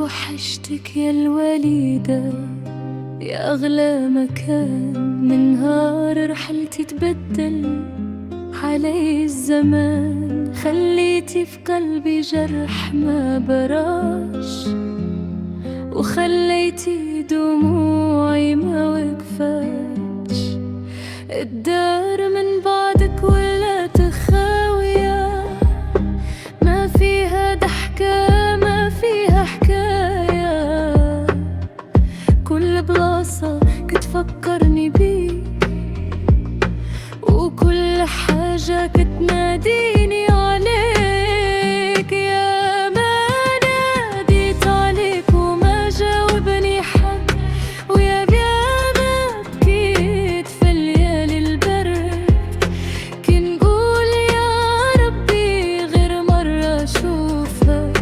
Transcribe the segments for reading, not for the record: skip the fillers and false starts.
توحشتك يا الوليدة، يا أغلى مكان. من نهار رحلتي تبدل علي الزمان، خليتي في قلبي جرح ما براش، وخليتي دموعي ما وقفتش. الدار من بعدك ولات خاوية، ما فيها ضحكة ما فيها حكاية. كل بلاصة كتفكرني بيك، وكل حاجة كتناديني عليك. يا ما ناديت عليك وما جاوبني حد، ويا ما بكيت في الليالي البرد. كنقول يا ربي غير مرة أشوفها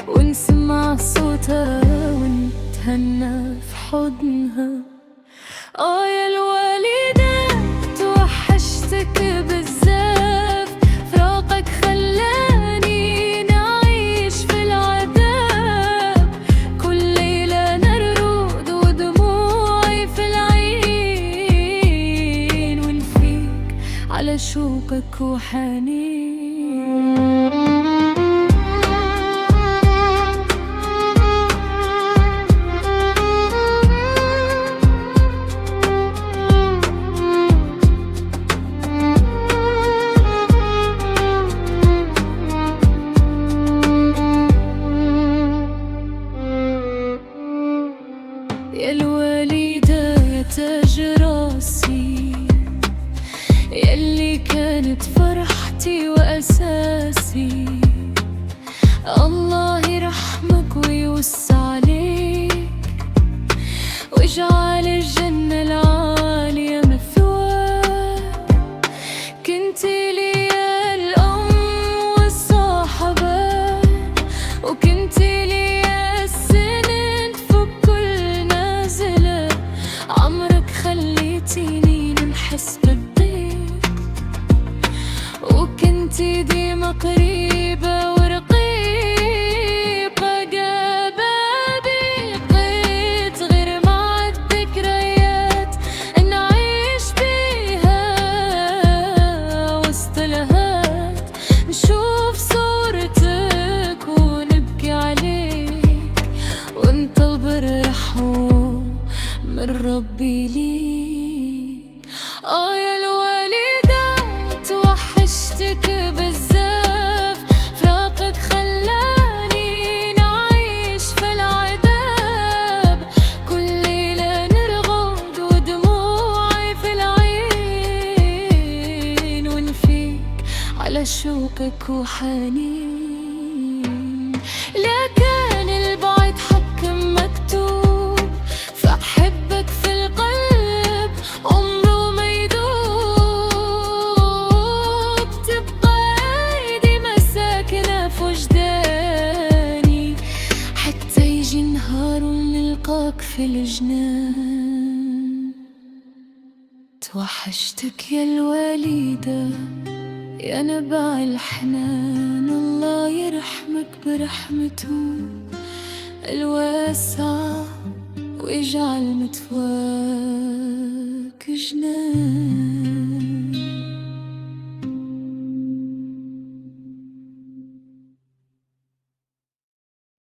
ونسمع صوتها ونتهنى في حضنها. يا الوالدة توحشتك بزاف، فراقك خلاني نعيش في العذاب. كل ليلة نرقد ودموعي في العين، ونفيق على شوقك وحنين. يا الوليدة يا تاج راسي، ياللي كانت فرحتي وأساسي. الله يرحمك ويوسع عليك، واجعل الجنة العالية مثواك. كنتي لي الأم والصاحبة، وكنتي لي السند فوق كل نازلة. عمرك خليتيني نحس بالضيق، وكنتي ديما قريبة ورقيقة. جبابي لقيت غير مع الذكريات نعيش بيها وسط الهات. نشوف صورتك ونبكي عليك، ونطلب الرحمة من ربي ليك. يا الوالدة توحشتك بزاف، فراقك خلاني نعيش في العذاب. كل ليلة نرقد ودموعي في العين، ونفيق على شوقك وحنين. لا كان البعد حكم مكتوب، فأحبك في القلب عمره ما يدوب. تبقى ايدي مساكنة في وجداني، حتى يجي نهار ونلقاك في الجنان. توحشتك يا الوليدة يا نبع الحنان، الله يرحمك برحمته الواسعة، ويجعل مثواك جنان.